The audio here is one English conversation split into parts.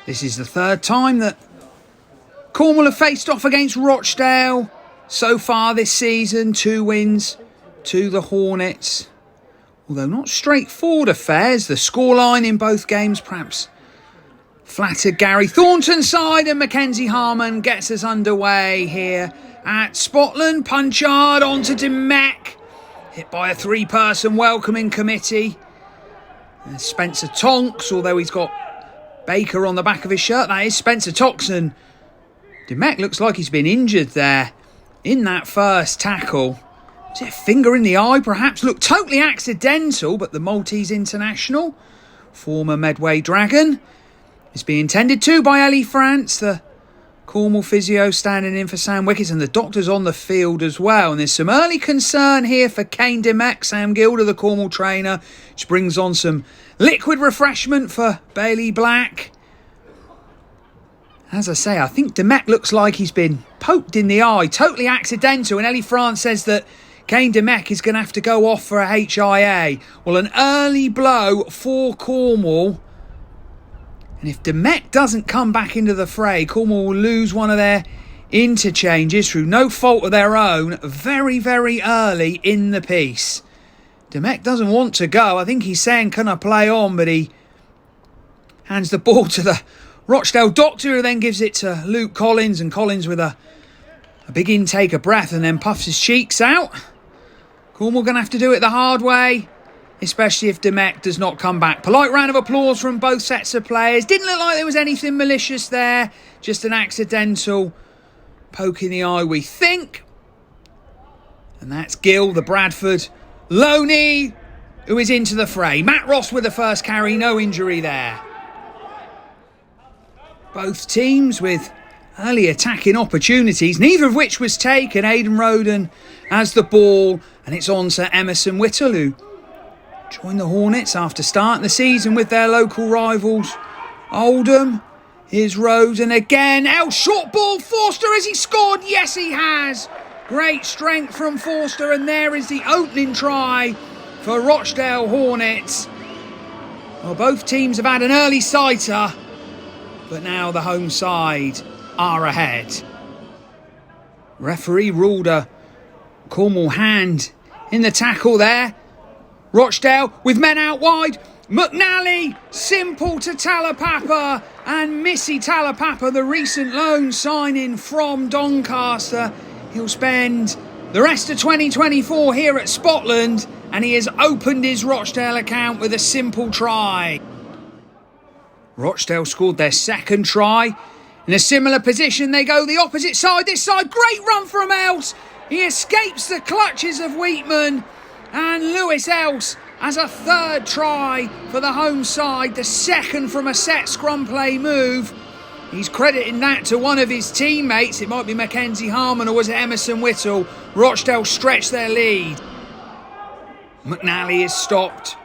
This is the third time that Cornwall have faced off against Rochdale so far this season. 2 wins to the Hornets. Although not straightforward affairs, the scoreline in both games perhaps flattered Gary Thornton's side, and Mackenzie Harmon gets us underway here at Spotland. Punchard onto Demek, hit by a 3-person welcoming committee. And Spencer Tonks, although he's got Baker on the back of his shirt, that is Spencer Toxon. Demek looks like he's been injured there in that first tackle. Was it a finger in the eye perhaps? Looked totally accidental, but the Maltese international, former Medway Dragon, is being tended to by Ellie France, the Cornwall physio standing in for Sam Wickets, and the doctor's on the field as well. And there's some early concern here for Kane Demek. Sam Gilder, the Cornwall trainer, which brings on some liquid refreshment for Bailey Black. As I say, I think Demek looks like he's been poked in the eye, totally accidental, and Ellie France says that Kane Demek is going to have to go off for a HIA. Well, an early blow for Cornwall. And if Demek doesn't come back into the fray, Cornwall will lose one of their interchanges through no fault of their own very, very early in the piece. Demek doesn't want to go. I think he's saying, can I play on? But he hands the ball to the Rochdale doctor, who then gives it to Luke Collins. And Collins with a big intake of breath and then puffs his cheeks out. Cornwall going to have to do it the hard way, especially if Demek does not come back. Polite round of applause from both sets of players. Didn't look like there was anything malicious there. Just an accidental poke in the eye, we think. And that's Gill, the Bradford Loney, who is into the fray. Matt Ross with the first carry, no injury there. Both teams with early attacking opportunities, neither of which was taken. Aidan Roden has the ball, and it's on to Emerson Whittle, who joined the Hornets after starting the season with their local rivals Oldham. Here's Roden again. Short ball. Forster, has he scored? Yes, he has. Great strength from Forster, and there is the opening try for Rochdale Hornets. Well, both teams have had an early sighter, but now the home side are ahead. Referee ruled a Cornwall hand in the tackle there. Rochdale with men out wide. McNally, simple to Talapapa, and Missy Talapapa, the recent loan signing from Doncaster. He'll spend the rest of 2024 here at Spotland, and he has opened his Rochdale account with a simple try. Rochdale scored their second try. In a similar position, they go the opposite side. This side, great run from Else. He escapes the clutches of Wheatman, and Lewis Else has a third try for the home side, the second from a set scrum play move. He's crediting that to one of his teammates. It might be Mackenzie Harmon, or was it Emerson Whittle? Rochdale stretch their lead. McNally is stopped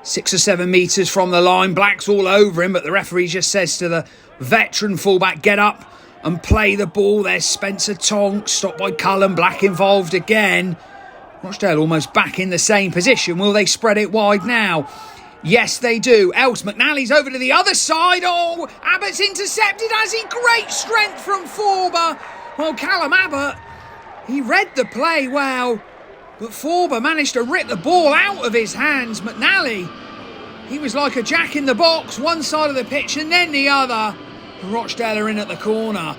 6 or 7 metres from the line. Black's all over him, but the referee just says to the veteran fullback, get up and play the ball. There's Spencer Tonks, stopped by Cullen. Black involved again. Rochdale almost back in the same position. Will they spread it wide now? Yes, they do. Else, McNally's over to the other side. Oh, Abbott's intercepted, has he? Great strength from Forber. Well, Callum Abbott, he read the play well, but Forber managed to rip the ball out of his hands. McNally, he was like a jack in the box, one side of the pitch and then the other. Rochdale are in at the corner.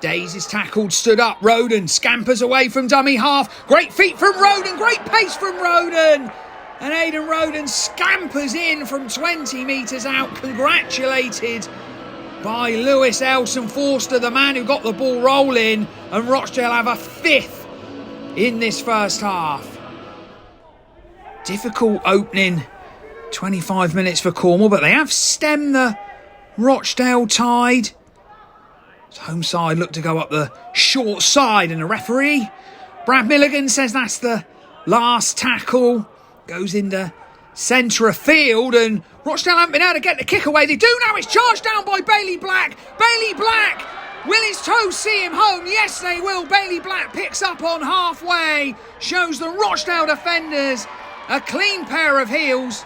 Davies is tackled, stood up. Roden scampers away from dummy half. Great feet from Roden, great pace from Roden. And Aidan Roden scampers in from 20 metres out, congratulated by Lewis Elson Forster, the man who got the ball rolling. And Rochdale have a 5th in this first half. Difficult opening 25 minutes for Cornwall, but they have stemmed the Rochdale tide. Home side look to go up the short side, and the referee, Brad Milligan, says that's the last tackle. Goes into centre of field, and Rochdale haven't been able to get the kick away. They do now. It's charged down by Bailey Black. Bailey Black, will his toes see him home? Yes, they will. Bailey Black picks up on halfway, shows the Rochdale defenders a clean pair of heels.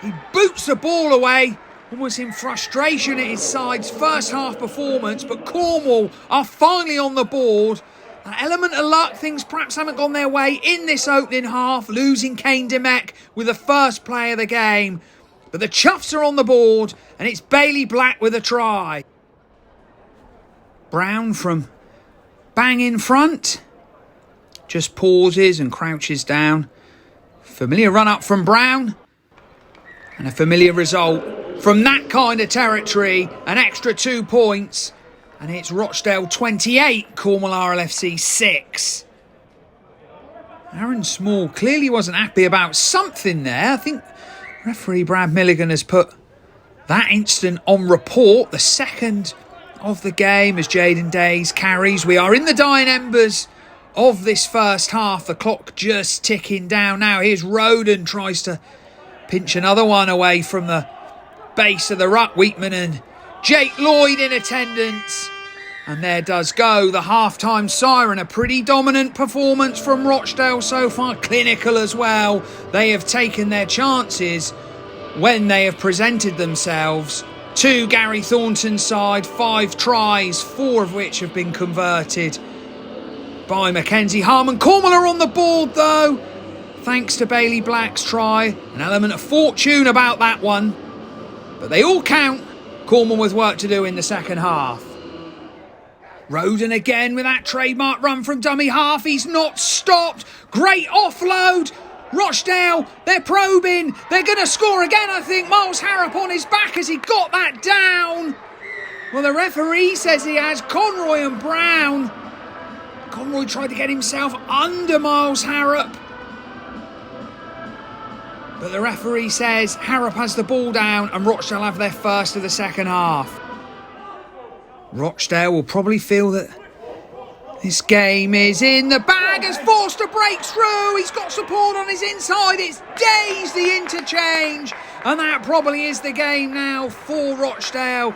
He boots the ball away almost in frustration at his side's first half performance, but Cornwall are finally on the board. An element of luck, things perhaps haven't gone their way in this opening half, losing Kane Demek with the first play of the game. But the Chuffs are on the board, and it's Bailey Black with a try. Brown from bang in front, just pauses and crouches down. Familiar run up from Brown, and a familiar result from that kind of territory, an extra 2 points. And it's Rochdale 28, Cornwall RLFC 6. Aaron Small clearly wasn't happy about something there. I think referee Brad Milligan has put that incident on report. The second of the game as Jaden Days carries. We are in the dying embers of this first half. The clock just ticking down now. Here's Roden, tries to pinch another one away from the base of the ruck. Wheatman and Jake Lloyd in attendance. And there does go the half-time siren. A pretty dominant performance from Rochdale so far. Clinical as well. They have taken their chances when they have presented themselves to Gary Thornton's side. 5 tries, 4 of which have been converted by Mackenzie Harmon. Cornwall are on the board though, thanks to Bailey Black's try. An element of fortune about that one. But they all count. Cornwall with work to do in the second half. Roden again with that trademark run from dummy half. He's not stopped. Great offload. Rochdale, they're probing. They're going to score again, I think. Miles Harrop on his back as he got that down. Well, the referee says he has. Conroy and Brown. Conroy tried to get himself under Miles Harrop. But the referee says Harrop has the ball down and Rochdale have their first of the second half. Rochdale will probably feel that this game is in the bag as Forster breaks through. He's got support on his inside. It's Days the interchange. And that probably is the game now for Rochdale.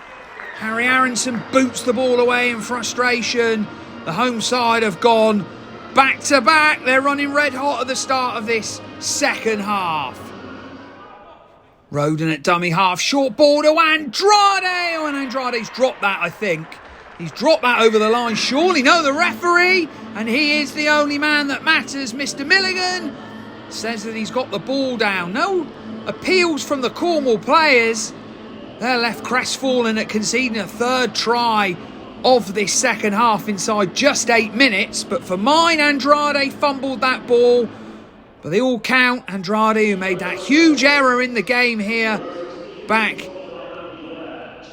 Harry Aronson boots the ball away in frustration. The home side have gone back to back. They're running red hot at the start of this second half. Roden at dummy half, short ball to Andrade. Oh, and Andrade's dropped that, I think. He's dropped that over the line, surely. No, the referee, and he is the only man that matters. Mr. Milligan says that he's got the ball down. No appeals from the Cornwall players. They're left crestfallen at conceding a third try of this second half inside just 8 minutes. But for mine, Andrade fumbled that ball. But they all count. Andrade, who made that huge error in the game here back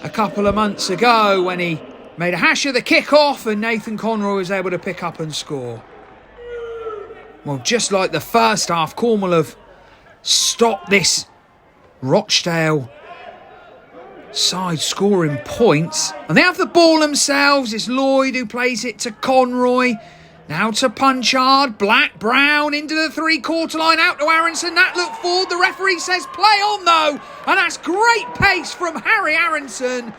a couple of months ago when he made a hash of the kick-off and Nathan Conroy was able to pick up and score. Well, just like the first half, Cornwall have stopped this Rochdale side scoring points. And they have the ball themselves. It's Lloyd who plays it to Conroy. Now to Punchard, Black, Brown into the 3-quarter line, out to Aronson. That looked forward. The referee says play on though. And that's great pace from Harry Aronson.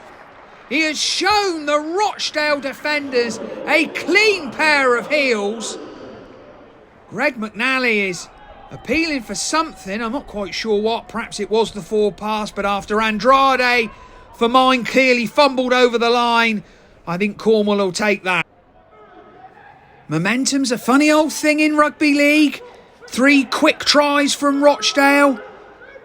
He has shown the Rochdale defenders a clean pair of heels. Greg McNally is appealing for something. I'm not quite sure what. Perhaps it was the forward pass. But after Andrade, for mine, clearly fumbled over the line, I think Cornwall will take that. Momentum's a funny old thing in rugby league. 3 quick tries from Rochdale.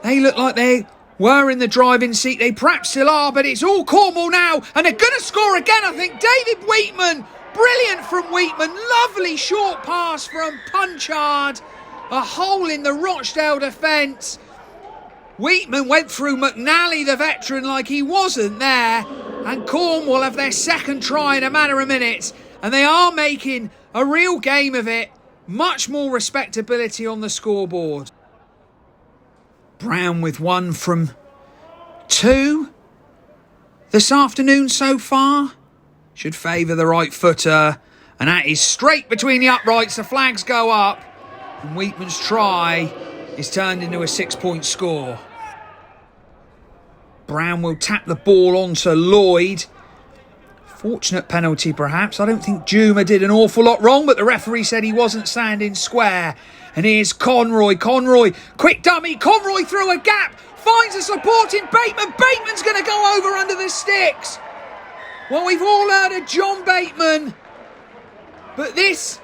They look like they were in the driving seat. They perhaps still are, but it's all Cornwall now. And they're going to score again, I think. David Wheatman. Brilliant from Wheatman. Lovely short pass from Punchard. A hole in the Rochdale defence. Wheatman went through McNally, the veteran, like he wasn't there. And Cornwall have their second try in a matter of minutes. And they are making a real game of it. Much more respectability on the scoreboard. Brown with 1 from 2 this afternoon so far. Should favour the right footer. And that is straight between the uprights. The flags go up. And Wheatman's try is turned into a 6-point score. Brown will tap the ball onto Lloyd. Fortunate penalty, perhaps. I don't think Juma did an awful lot wrong, but the referee said he wasn't standing square. And here's Conroy. Conroy, quick dummy. Conroy through a gap. finds a supporting Bateman. Bateman's going to go over under the sticks. Well, we've all heard of John Bateman, but this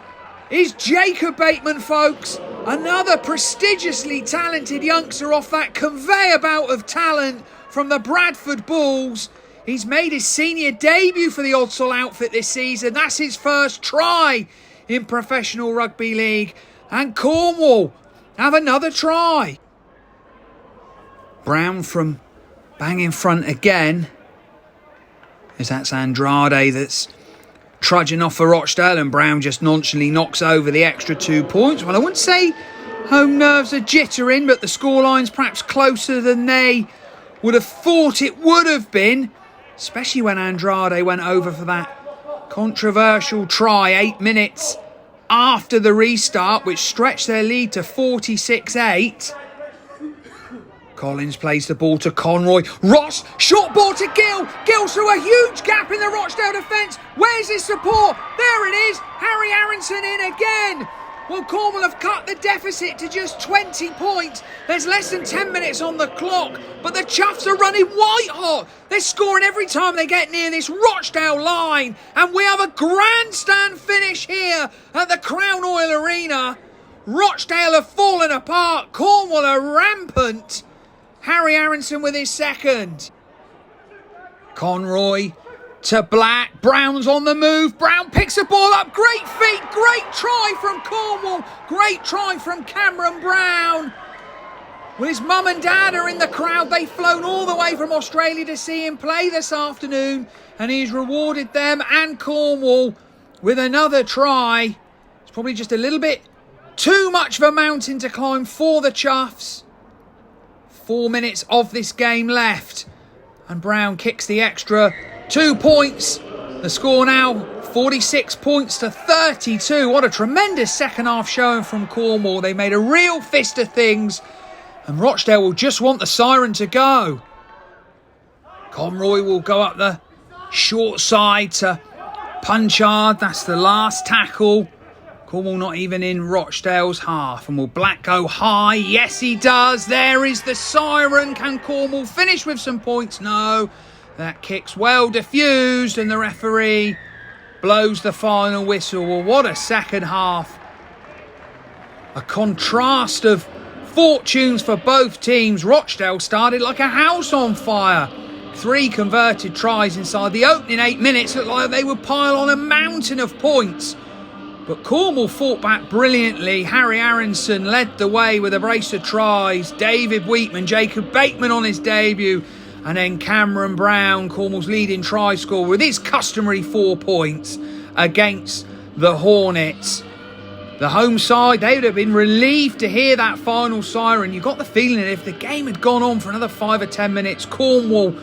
is Jacob Bateman, folks. Another prestigiously talented youngster off that conveyor belt of talent from the Bradford Bulls. He's made his senior debut for the Odsal outfit this season. That's his first try in professional rugby league. And Cornwall have another try. Brown from bang in front again. As that's Andrade that's trudging off for Rochdale, and Brown just nonchalantly knocks over the extra 2 points. Well, I wouldn't say home nerves are jittering, but the scoreline's perhaps closer than they would have thought it would have been, especially when Andrade went over for that controversial try 8 minutes after the restart, which stretched their lead to 46-8. Collins plays the ball to Conroy. Ross, short ball to Gill. Gill through a huge gap in the Rochdale defence. Where's his support? There it is. Harry Aronson in again. Well, Cornwall have cut the deficit to just 20 points. There's less than 10 minutes on the clock, but the Chuffs are running white hot. They're scoring every time they get near this Rochdale line. And we have a grandstand finish here at the Crown Oil Arena. Rochdale have fallen apart. Cornwall are rampant. Harry Aronson with his second. Conroy to Black. Brown's on the move. Brown picks the ball up. Great feet. Great try from Cornwall. Great try from Cameron Brown. Well, his mum and dad are in the crowd. They've flown all the way from Australia to see him play this afternoon. And he's rewarded them and Cornwall with another try. It's probably just a little bit too much of a mountain to climb for the Chuffs. 4 minutes of this game left. And Brown kicks the extra 2 points. The score now 46 points to 32. What a tremendous second half showing from Cornwall. They made a real fist of things. And Rochdale will just want the siren to go. Conroy will go up the short side to Punchard. That's the last tackle. Cornwall not even in Rochdale's half. And will Black go high? Yes, he does. There is the siren. Can Cornwall finish with some points? No. That kick's well diffused and the referee blows the final whistle. Well, what a second half. A contrast of fortunes for both teams. Rochdale started like a house on fire. 3 converted tries inside the opening 8 minutes. Looked like they would pile on a mountain of points. But Cornwall fought back brilliantly. Harry Aronson led the way with a brace of tries. David Wheatman, Jacob Bateman on his debut. And then Cameron Brown, Cornwall's leading try scorer, with his customary 4 points against the Hornets. The home side, they would have been relieved to hear that final siren. You got the feeling that if the game had gone on for another 5 or 10 minutes, Cornwall,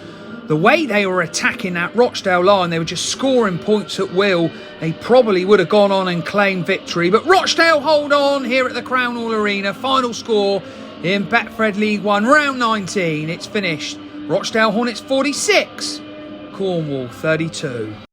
the way they were attacking that Rochdale line, they were just scoring points at will. They probably would have gone on and claimed victory. But Rochdale hold on here at the Crown Hall Arena. Final score in Betfred League 1, round 19. It's finished. Rochdale Hornets 46, Cornwall 32.